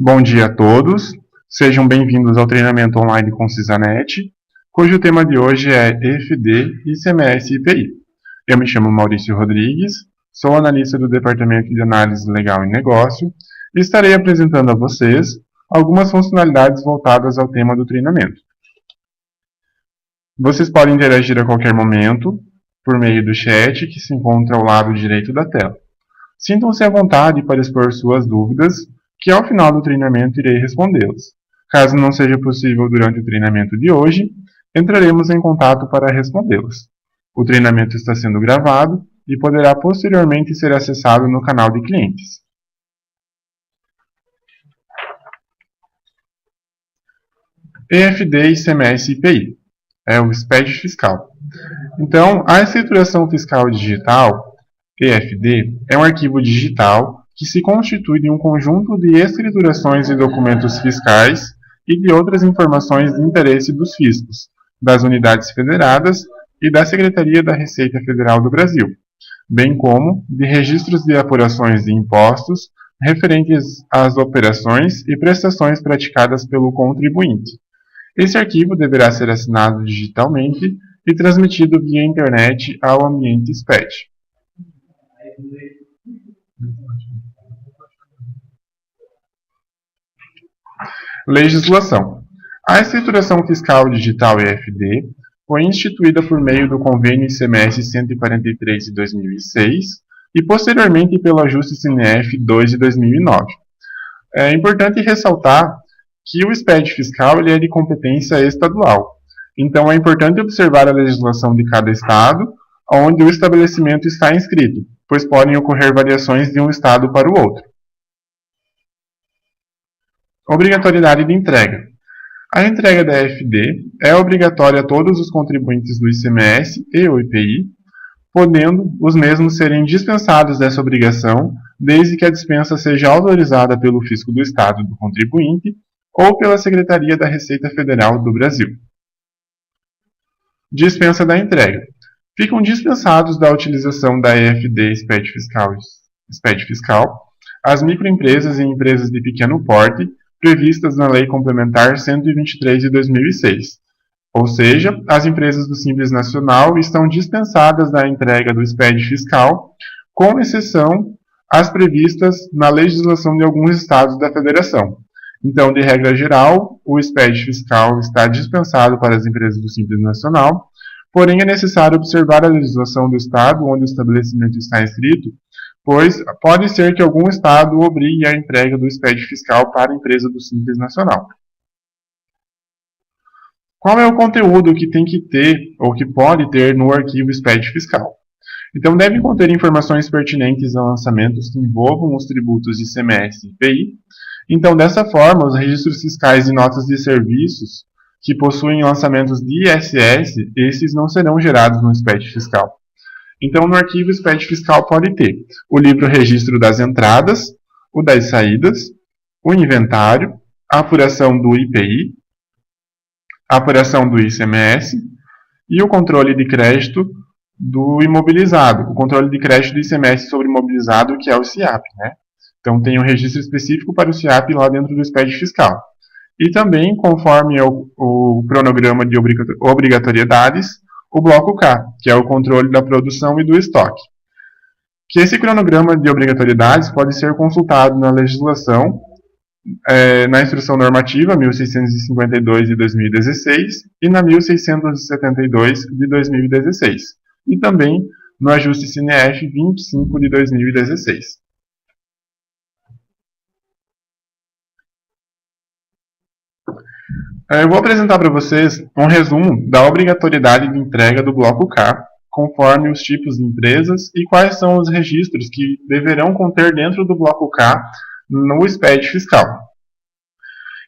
Bom dia a todos, sejam bem-vindos ao treinamento online com Cisanet, cujo tema de hoje é EFD, ICMS e IPI. Eu me chamo Maurício Rodrigues, sou analista do Departamento de Análise Legal e Negócio e estarei apresentando a vocês algumas funcionalidades voltadas ao tema do treinamento. Vocês podem interagir a qualquer momento por meio do chat que se encontra ao lado direito da tela. Sintam-se à vontade para expor suas dúvidas, que ao final do treinamento irei respondê-las. Caso não seja possível durante o treinamento de hoje, entraremos em contato para respondê-las. O treinamento está sendo gravado e poderá posteriormente ser acessado no canal de clientes. EFD, ICMS e IPI é o SPED fiscal. Então, a escrituração fiscal digital, EFD, é um arquivo digital que se constitui de um conjunto de escriturações e documentos fiscais e de outras informações de interesse dos fiscos, das unidades federadas e da Secretaria da Receita Federal do Brasil, bem como de registros de apurações de impostos referentes às operações e prestações praticadas pelo contribuinte. Esse arquivo deverá ser assinado digitalmente e transmitido via internet ao ambiente SPED. Legislação. A escrituração fiscal digital EFD foi instituída por meio do Convênio ICMS 143 de 2006 e posteriormente pelo Ajuste CNF 2 de 2009. É importante ressaltar que o SPED fiscal ele é de competência estadual. Então é importante observar a legislação de cada estado onde o estabelecimento está inscrito, pois podem ocorrer variações de um estado para o outro. Obrigatoriedade de entrega. A entrega da EFD é obrigatória a todos os contribuintes do ICMS e o IPI, podendo os mesmos serem dispensados dessa obrigação, desde que a dispensa seja autorizada pelo fisco do estado do contribuinte ou pela Secretaria da Receita Federal do Brasil. Dispensa da entrega. Ficam dispensados da utilização da EFD SPED fiscal as microempresas e empresas de pequeno porte previstas na Lei Complementar 123 de 2006. Ou seja, as empresas do Simples Nacional estão dispensadas da entrega do SPED fiscal, com exceção às previstas na legislação de alguns estados da Federação. Então, de regra geral, o SPED fiscal está dispensado para as empresas do Simples Nacional, porém é necessário observar a legislação do estado onde o estabelecimento está inscrito, pois pode ser que algum estado obrigue a entrega do SPED fiscal para a empresa do Simples Nacional. Qual é o conteúdo que tem que ter ou que pode ter no arquivo SPED fiscal? Então, deve conter informações pertinentes a lançamentos que envolvam os tributos de ICMS e IPI. Então, dessa forma, os registros fiscais e notas de serviços que possuem lançamentos de ISS, esses não serão gerados no SPED fiscal. Então, no arquivo SPED fiscal pode ter o livro registro das entradas, o das saídas, o inventário, a apuração do IPI, a apuração do ICMS e o controle de crédito do imobilizado, o controle de crédito do ICMS sobre imobilizado, que é o CIAP, né? Então, tem um registro específico para o CIAP lá dentro do SPED fiscal. E também, conforme o cronograma de obrigatoriedades, o bloco K, que é o controle da produção e do estoque. Que esse cronograma de obrigatoriedades pode ser consultado na legislação, na Instrução Normativa 1652 de 2016 e na 1672 de 2016, e também no Ajuste CNF 25 de 2016. Eu vou apresentar para vocês um resumo da obrigatoriedade de entrega do bloco K, conforme os tipos de empresas e quais são os registros que deverão conter dentro do bloco K no SPED fiscal.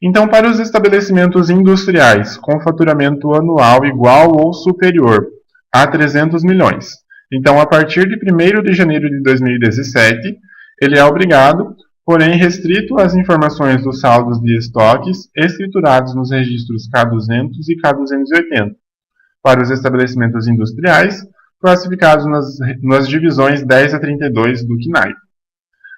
Então, para os estabelecimentos industriais com faturamento anual igual ou superior a 300 milhões, então a partir de 1º de janeiro de 2017, ele é obrigado, porém restrito às informações dos saldos de estoques escriturados nos registros K200 e K280, para os estabelecimentos industriais classificados nas divisões 10 a 32 do CNAE.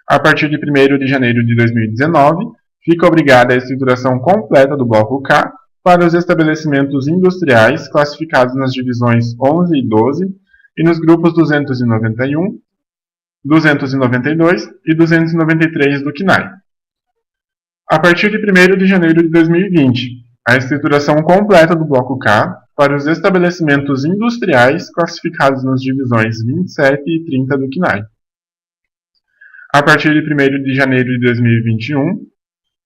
A partir de 1º de janeiro de 2019, fica obrigada à escrituração completa do bloco K para os estabelecimentos industriais classificados nas divisões 11 e 12 e nos grupos 291, 292 e 293 do CNAE. A partir de 1º de janeiro de 2020, a escrituração completa do bloco K para os estabelecimentos industriais classificados nas divisões 27 e 30 do CNAE. A partir de 1º de janeiro de 2021,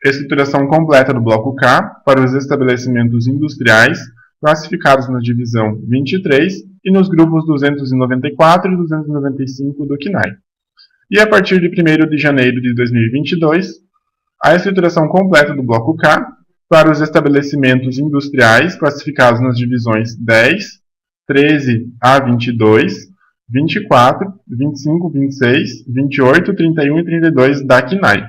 escrituração completa do bloco K para os estabelecimentos industriais classificados na divisão 23 e nos grupos 294 e 295 do CNAE. E a partir de 1º de janeiro de 2022, a escrituração completa do bloco K para os estabelecimentos industriais classificados nas divisões 10, 13 a 22, 24, 25, 26, 28, 31 e 32 da CNAE.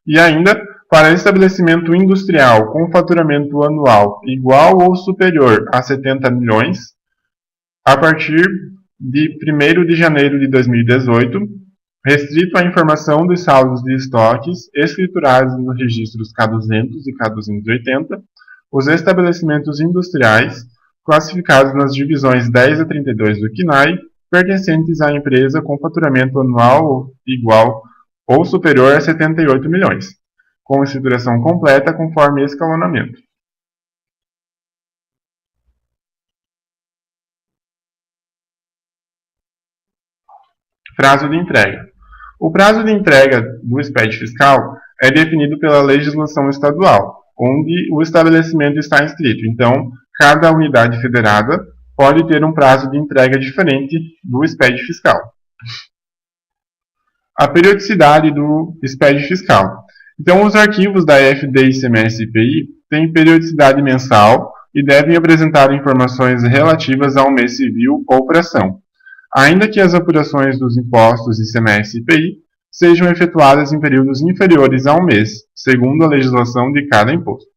E ainda, para estabelecimento industrial com faturamento anual igual ou superior a 70 milhões, a partir de 1º de janeiro de 2018, restrito à informação dos saldos de estoques escriturados nos registros K200 e K280, os estabelecimentos industriais classificados nas divisões 10 a 32 do CNAE, pertencentes à empresa com faturamento anual igual ou superior a 78 milhões, com escrituração completa conforme escalonamento. Prazo de entrega. O prazo de entrega do SPED fiscal é definido pela legislação estadual, onde o estabelecimento está inscrito. Então, cada unidade federada pode ter um prazo de entrega diferente do SPED fiscal. A periodicidade do SPED fiscal. Então, os arquivos da FD, ICMS e IPI têm periodicidade mensal e devem apresentar informações relativas ao mês civil ou fração, ainda que as apurações dos impostos ICMS e IPI sejam efetuadas em períodos inferiores a um mês, segundo a legislação de cada imposto.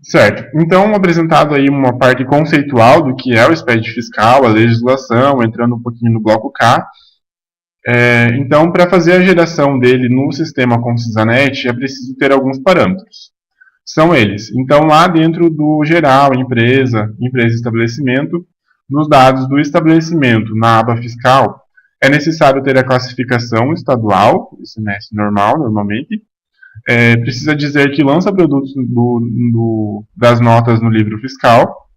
Certo, então apresentado aí uma parte conceitual do que é o SPED fiscal, a legislação, entrando um pouquinho no bloco K. Então, para fazer a geração dele no sistema Consisanet, é preciso ter alguns parâmetros. São eles. Então, lá dentro do geral, empresa e estabelecimento, nos dados do estabelecimento, na aba fiscal, é necessário ter a classificação estadual, ICMS normal, normalmente. Precisa dizer que lança produtos das notas no livro fiscal.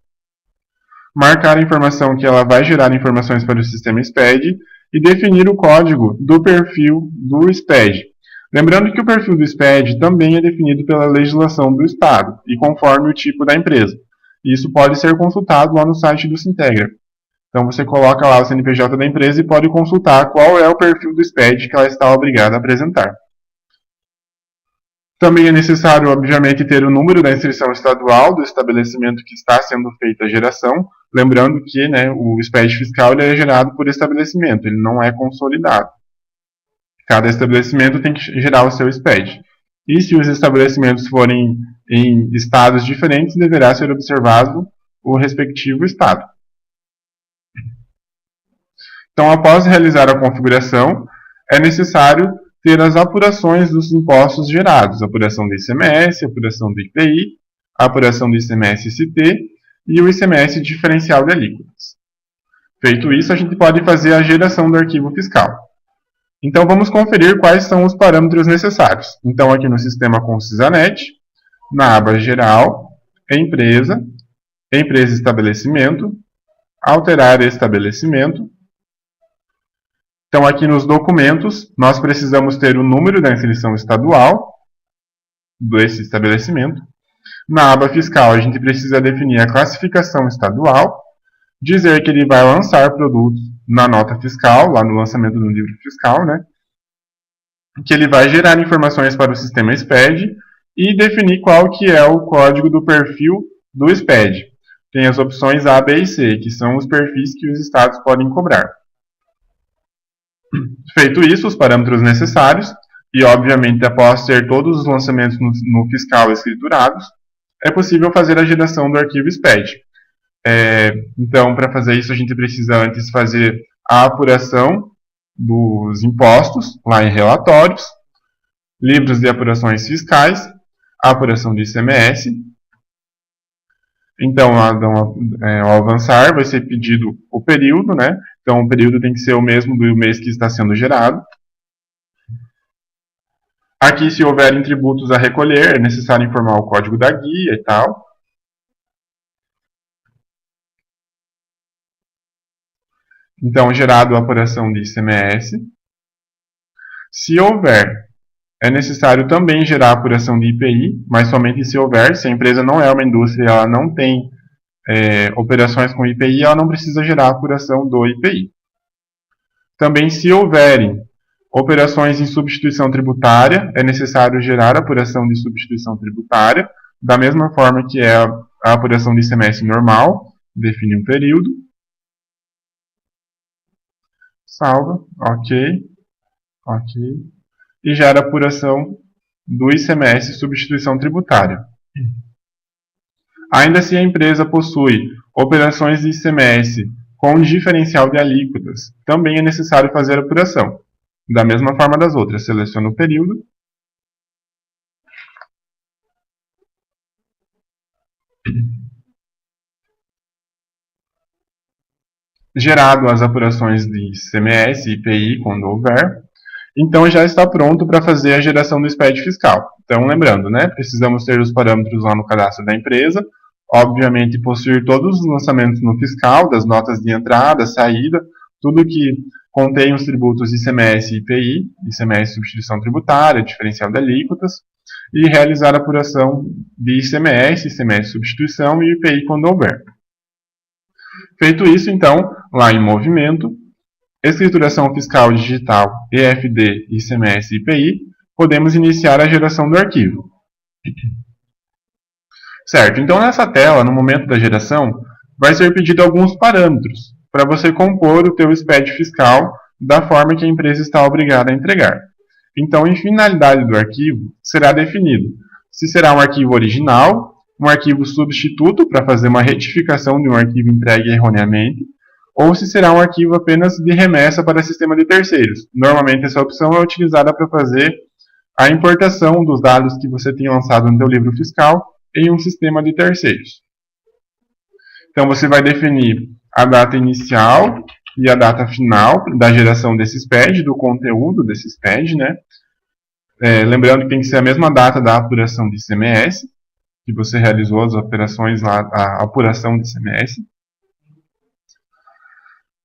Marcar a informação que ela vai gerar informações para o sistema SPED e definir o código do perfil do SPED. Lembrando que o perfil do SPED também é definido pela legislação do Estado e conforme o tipo da empresa. Isso pode ser consultado lá no site do Sintegra. Então você coloca lá o CNPJ da empresa e pode consultar qual é o perfil do SPED que ela está obrigada a apresentar. Também é necessário, obviamente, ter o número da inscrição estadual do estabelecimento que está sendo feita a geração. Lembrando que o SPED fiscal ele é gerado por estabelecimento, ele não é consolidado. Cada estabelecimento tem que gerar o seu SPED. E se os estabelecimentos forem em estados diferentes, deverá ser observado o respectivo estado. Então, após realizar a configuração, é necessário ter as apurações dos impostos gerados, apuração do ICMS, apuração do IPI, apuração do ICMS-ST e o ICMS diferencial de alíquotas. Feito isso, a gente pode fazer a geração do arquivo fiscal. Então, vamos conferir quais são os parâmetros necessários. Então, aqui no sistema Consisanet, na aba Geral, Empresa e Estabelecimento, Alterar Estabelecimento. Então, aqui nos documentos, nós precisamos ter o número da inscrição estadual desse estabelecimento. Na aba Fiscal, a gente precisa definir a classificação estadual, dizer que ele vai lançar produtos na nota fiscal, lá no lançamento do livro fiscal, que ele vai gerar informações para o sistema SPED e definir qual que é o código do perfil do SPED. Tem as opções A, B e C, que são os perfis que os estados podem cobrar. Feito isso, os parâmetros necessários, e obviamente após ter todos os lançamentos no fiscal escriturados, é possível fazer a geração do arquivo SPED. Então, para fazer isso, a gente precisa antes fazer a apuração dos impostos, lá em relatórios, livros de apurações fiscais, a apuração de ICMS. Então, ao avançar, vai ser pedido o período, né? Então, o período tem que ser o mesmo do mês que está sendo gerado. Aqui, se houverem tributos a recolher, é necessário informar o código da guia e tal. Então, gerado a apuração de ICMS. Se houver, é necessário também gerar a apuração de IPI, mas somente se houver. Se a empresa não é uma indústria e ela não tem operações com IPI, ela não precisa gerar a apuração do IPI. Também, se houverem operações em substituição tributária, é necessário gerar a apuração de substituição tributária, da mesma forma que é a apuração de ICMS normal, define um período. Salva, ok, e gera a apuração do ICMS substituição tributária. Ainda se a empresa possui operações de ICMS com diferencial de alíquotas, também é necessário fazer a apuração. Da mesma forma das outras, seleciona o período. Gerado as apurações de ICMS e IPI, quando houver, então já está pronto para fazer a geração do SPED fiscal. Então, lembrando, né, precisamos ter os parâmetros lá no cadastro da empresa, obviamente possuir todos os lançamentos no fiscal, das notas de entrada, saída, tudo que contém os tributos ICMS e IPI, ICMS substituição tributária, diferencial de alíquotas, e realizar a apuração de ICMS, ICMS substituição e IPI quando houver. Feito isso, então, lá em movimento, escrituração fiscal digital, EFD, ICMS e IPI, podemos iniciar a geração do arquivo. Certo, então nessa tela, no momento da geração, vai ser pedido alguns parâmetros para você compor o teu SPED fiscal da forma que a empresa está obrigada a entregar. Então, em finalidade do arquivo, será definido se será um arquivo original, um arquivo substituto para fazer uma retificação de um arquivo entregue erroneamente, ou se será um arquivo apenas de remessa para sistema de terceiros. Normalmente essa opção é utilizada para fazer a importação dos dados que você tem lançado no seu livro fiscal em um sistema de terceiros. Então você vai definir a data inicial e a data final da geração desse SPED, do conteúdo desse SPED, né? Lembrando que tem que ser a mesma data da apuração de ICMS, que você realizou as operações lá, a apuração de ICMS.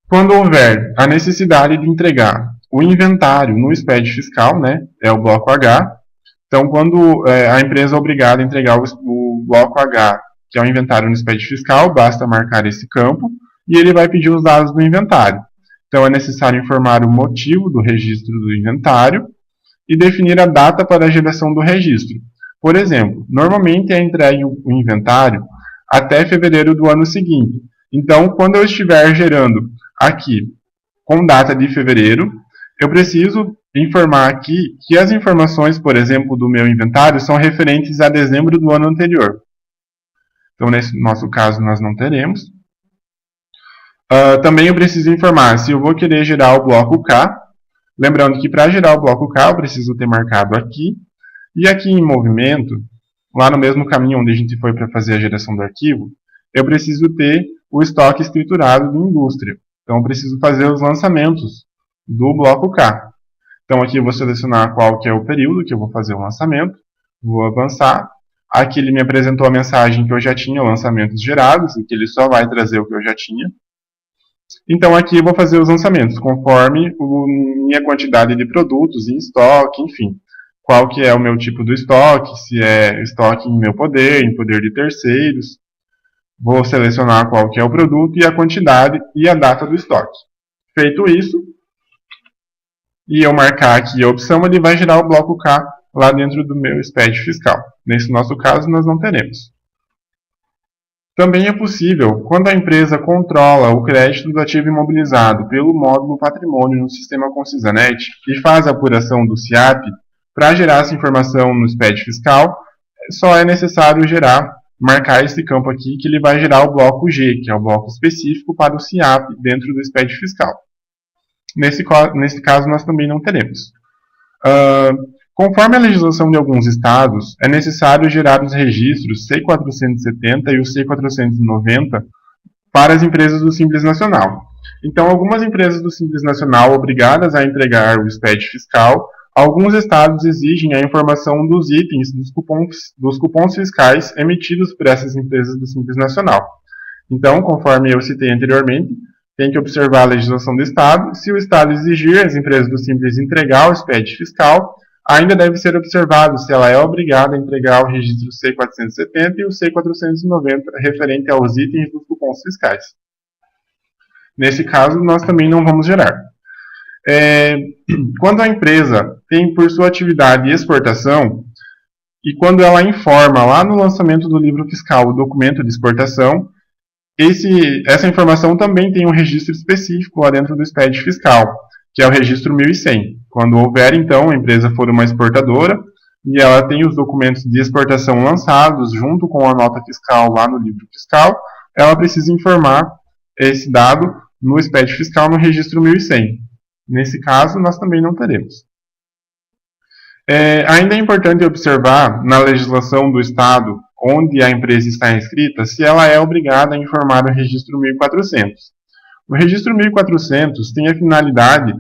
Quando houver a necessidade de entregar o inventário no SPED fiscal, né, é o bloco H. Então, quando a empresa é obrigada a entregar o bloco H, que é o inventário no SPED fiscal, basta marcar esse campo e ele vai pedir os dados do inventário. Então, é necessário informar o motivo do registro do inventário e definir a data para a geração do registro. Por exemplo, normalmente é entregue o inventário até fevereiro do ano seguinte. Então, quando eu estiver gerando aqui com data de fevereiro, eu preciso informar aqui que as informações, por exemplo, do meu inventário são referentes a dezembro do ano anterior. Então, nesse nosso caso, nós não teremos. Também eu preciso informar se eu vou querer gerar o bloco K. Lembrando que para gerar o bloco K, eu preciso ter marcado aqui. E aqui em movimento, lá no mesmo caminho onde a gente foi para fazer a geração do arquivo, eu preciso ter o estoque escriturado de indústria. Então, eu preciso fazer os lançamentos do bloco K. Então, aqui eu vou selecionar qual que é o período que eu vou fazer o lançamento. Vou avançar. Aqui ele me apresentou a mensagem que eu já tinha lançamentos gerados, e que ele só vai trazer o que eu já tinha. Então, aqui eu vou fazer os lançamentos, conforme minha quantidade de produtos em estoque, enfim. Qual que é o meu tipo do estoque, se é estoque em meu poder, em poder de terceiros. Vou selecionar qual que é o produto e a quantidade e a data do estoque. Feito isso, e eu marcar aqui a opção, ele vai gerar o bloco K lá dentro do meu SPED fiscal. Nesse nosso caso, nós não teremos. Também é possível, quando a empresa controla o crédito do ativo imobilizado pelo módulo patrimônio no sistema Concisanet e faz a apuração do SIAP, para gerar essa informação no SPED fiscal, só é necessário marcar esse campo aqui, que ele vai gerar o bloco G, que é o bloco específico para o SIAP dentro do SPED fiscal. Nesse caso, nós também não teremos. Conforme a legislação de alguns estados, é necessário gerar os registros C470 e o C490 para as empresas do Simples Nacional. Então, algumas empresas do Simples Nacional obrigadas a entregar o SPED fiscal, alguns estados exigem a informação dos itens dos cupons fiscais emitidos por essas empresas do Simples Nacional. Então, conforme eu citei anteriormente, tem que observar a legislação do estado. Se o estado exigir as empresas do Simples entregar o SPED fiscal, ainda deve ser observado se ela é obrigada a entregar o registro C470 e o C490 referente aos itens dos cupons fiscais. Nesse caso, nós também não vamos gerar. Quando a empresa tem por sua atividade exportação, e quando ela informa lá no lançamento do livro fiscal o documento de exportação, essa informação também tem um registro específico lá dentro do SPED fiscal, que é o registro 1100. Quando houver, então, a empresa for uma exportadora e ela tem os documentos de exportação lançados junto com a nota fiscal lá no livro fiscal, ela precisa informar esse dado no SPED fiscal no registro 1100. Nesse caso, nós também não teremos. Ainda é importante observar na legislação do Estado onde a empresa está inscrita se ela é obrigada a informar o registro 1400. O registro 1400 tem a finalidade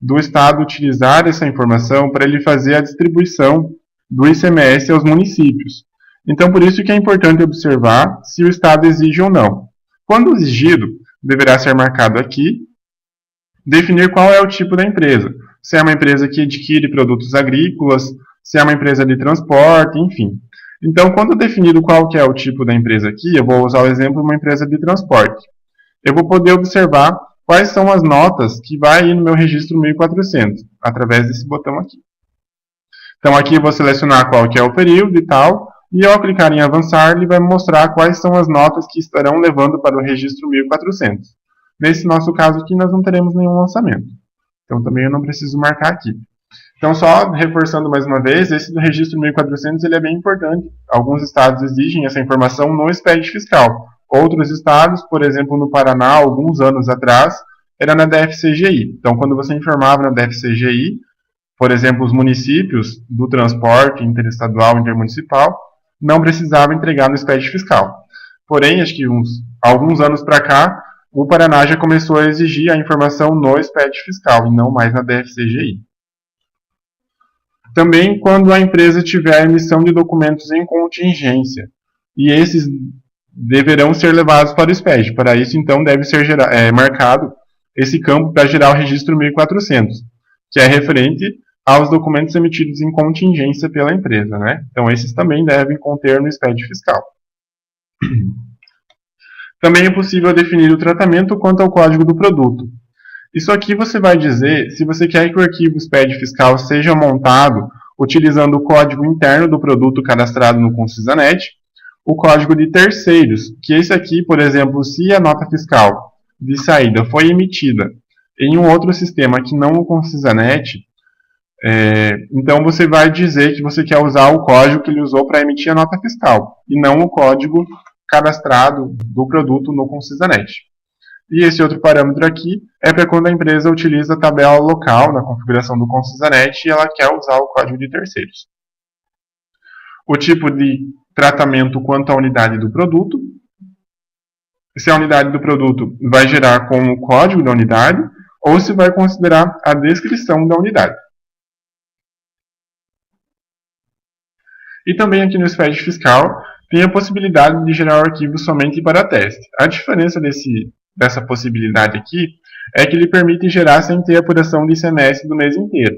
do Estado utilizar essa informação para ele fazer a distribuição do ICMS aos municípios. Então, por isso que é importante observar se o Estado exige ou não. Quando exigido, deverá ser marcado aqui, definir qual é o tipo da empresa. Se é uma empresa que adquire produtos agrícolas, se é uma empresa de transporte, enfim. Então, quando definido qual que é o tipo da empresa aqui, eu vou usar o exemplo de uma empresa de transporte. Eu vou poder observar quais são as notas que vai ir no meu registro 1400, através desse botão aqui. Então, aqui eu vou selecionar qual que é o período e tal, e ao clicar em avançar, ele vai me mostrar quais são as notas que estarão levando para o registro 1400. Nesse nosso caso aqui, nós não teremos nenhum lançamento. Então, também eu não preciso marcar aqui. Então, só reforçando mais uma vez, esse do registro 1400 ele é bem importante. Alguns estados exigem essa informação no SPED fiscal. Outros estados, por exemplo, no Paraná, alguns anos atrás, era na DFCGI. Então, quando você informava na DFCGI, por exemplo, os municípios do transporte interestadual e intermunicipal, não precisava entregar no SPED fiscal. Porém, acho que alguns anos para cá, o Paraná já começou a exigir a informação no SPED fiscal e não mais na DFCGI. Também quando a empresa tiver a emissão de documentos em contingência, e esses deverão ser levados para o SPED. Para isso, então, deve ser marcado esse campo para gerar o registro 1400, que é referente aos documentos emitidos em contingência pela empresa, né? Então, esses também devem conter no SPED fiscal. Também é possível definir o tratamento quanto ao código do produto. Isso aqui você vai dizer se você quer que o arquivo SPED fiscal seja montado utilizando o código interno do produto cadastrado no Concisanet, o código de terceiros, que esse aqui, por exemplo, se a nota fiscal de saída foi emitida em um outro sistema que não o Concisanet, então você vai dizer que você quer usar o código que ele usou para emitir a nota fiscal, e não o código cadastrado do produto no Concisanet. E esse outro parâmetro aqui é para quando a empresa utiliza a tabela local na configuração do Concisanet e ela quer usar o código de terceiros. O tipo de tratamento quanto à unidade do produto. Se a unidade do produto vai gerar com o código da unidade ou se vai considerar a descrição da unidade. E também aqui no SPED fiscal tem a possibilidade de gerar o arquivo somente para teste. A diferença dessa possibilidade aqui é que ele permite gerar sem ter apuração de ICMS do mês inteiro.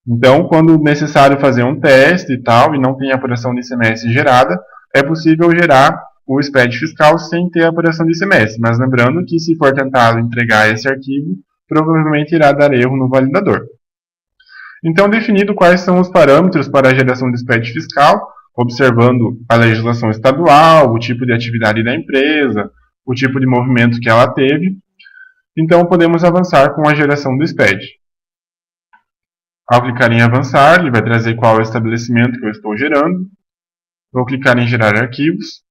Então, quando necessário fazer um teste e tal, e não tem apuração de ICMS gerada, é possível gerar o SPED fiscal sem ter apuração de ICMS. Mas lembrando que se for tentado entregar esse arquivo, provavelmente irá dar erro no validador. Então, definido quais são os parâmetros para a geração de SPED fiscal, observando a legislação estadual, o tipo de atividade da empresa, o tipo de movimento que ela teve, então podemos avançar com a geração do SPED. Ao clicar em avançar, ele vai trazer qual é o estabelecimento que eu estou gerando. Vou clicar em gerar arquivos.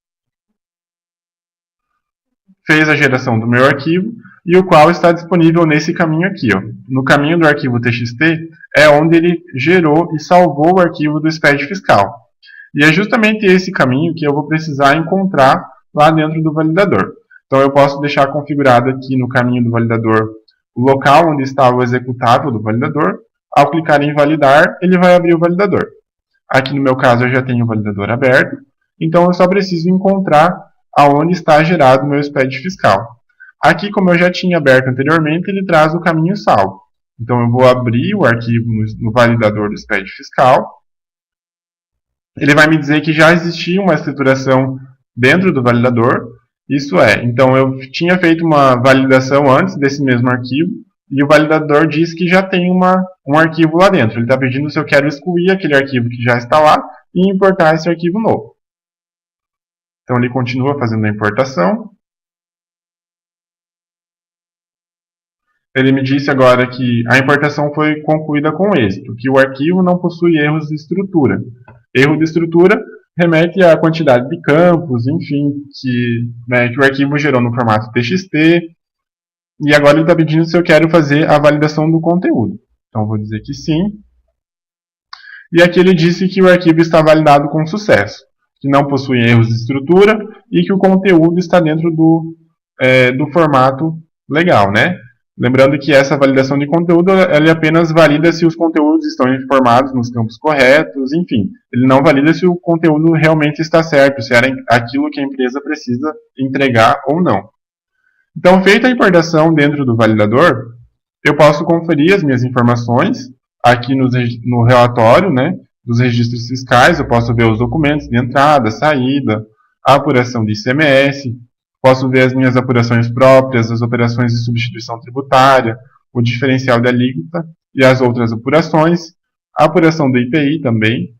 Fez a geração do meu arquivo. e o qual está disponível nesse caminho aqui. Ó. No caminho do arquivo TXT é onde ele gerou e salvou o arquivo do SPED fiscal. E é justamente esse caminho que eu vou precisar encontrar lá dentro do validador. Então eu posso deixar configurado aqui no caminho do validador o local onde está o executável do validador. Ao clicar em validar, ele vai abrir o validador. Aqui no meu caso eu já tenho o validador aberto, então eu só preciso encontrar aonde está gerado o meu SPED fiscal. Aqui, como eu já tinha aberto anteriormente, ele traz o caminho salvo. Então eu vou abrir o arquivo no validador do SPED fiscal. Ele vai me dizer que já existia uma escrituração dentro do validador. Isso é, então eu tinha feito uma validação antes desse mesmo arquivo, e o validador diz que já tem um arquivo lá dentro. Ele está pedindo se eu quero excluir aquele arquivo que já está lá e importar esse arquivo novo. Então ele continua fazendo a importação. Ele me disse agora que a importação foi concluída com êxito, que o arquivo não possui erros de estrutura. Erro de estrutura remete à quantidade de campos, enfim, que o arquivo gerou no formato TXT. E agora ele está pedindo se eu quero fazer a validação do conteúdo. Então eu vou dizer que sim. E aqui ele disse que o arquivo está validado com sucesso, que não possui erros de estrutura e que o conteúdo está dentro do formato legal, né? Lembrando que essa validação de conteúdo ela apenas valida se os conteúdos estão informados nos campos corretos, enfim. Ele não valida se o conteúdo realmente está certo, se era aquilo que a empresa precisa entregar ou não. Então, feita a importação dentro do validador, eu posso conferir as minhas informações aqui no relatório, né, dos registros fiscais. Eu posso ver os documentos de entrada, saída, a apuração de ICMS, posso ver as minhas apurações próprias, as operações de substituição tributária, o diferencial de alíquota e as outras apurações, a apuração do IPI também.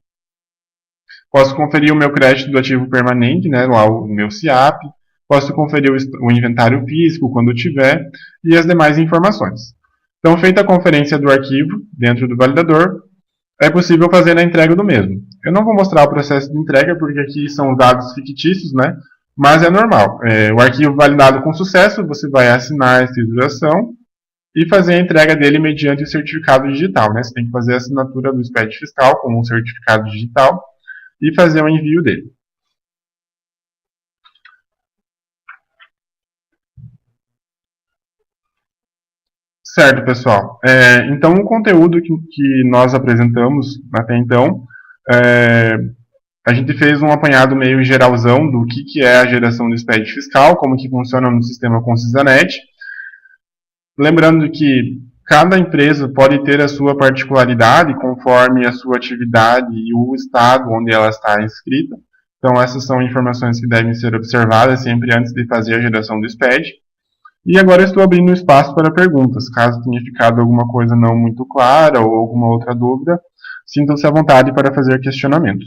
Posso conferir o meu crédito do ativo permanente, né, lá o meu CIAP. Posso conferir o inventário físico quando tiver e as demais informações. Então, feita a conferência do arquivo dentro do validador, é possível fazer a entrega do mesmo. Eu não vou mostrar o processo de entrega porque aqui são dados fictícios, né? Mas é normal. O arquivo validado com sucesso, você vai assinar a escrituração e fazer a entrega dele mediante o certificado digital, né? Você tem que fazer a assinatura do SPED fiscal com um certificado digital e fazer o envio dele. Certo, pessoal. Então, o conteúdo que nós apresentamos até então, a gente fez um apanhado meio geralzão do que é a geração do SPED fiscal, como que funciona no sistema Concisanet. Lembrando que cada empresa pode ter a sua particularidade conforme a sua atividade e o estado onde ela está inscrita. Então, essas são informações que devem ser observadas sempre antes de fazer a geração do SPED. E agora estou abrindo espaço para perguntas. Caso tenha ficado alguma coisa não muito clara ou alguma outra dúvida, sintam-se à vontade para fazer questionamentos.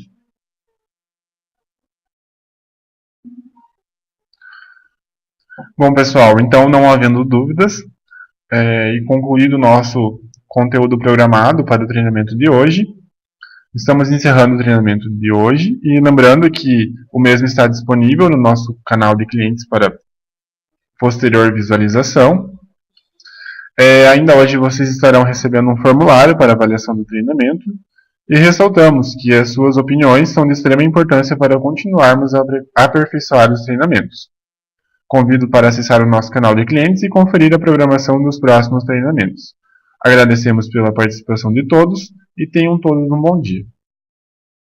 Bom, pessoal, então não havendo dúvidas, e concluído o nosso conteúdo programado para o treinamento de hoje, estamos encerrando o treinamento de hoje e lembrando que o mesmo está disponível no nosso canal de clientes para posterior visualização. Ainda hoje vocês estarão recebendo um formulário para avaliação do treinamento e ressaltamos que as suas opiniões são de extrema importância para continuarmos a aperfeiçoar os treinamentos. Convido para acessar o nosso canal de clientes e conferir a programação dos próximos treinamentos. Agradecemos pela participação de todos e tenham todos um bom dia.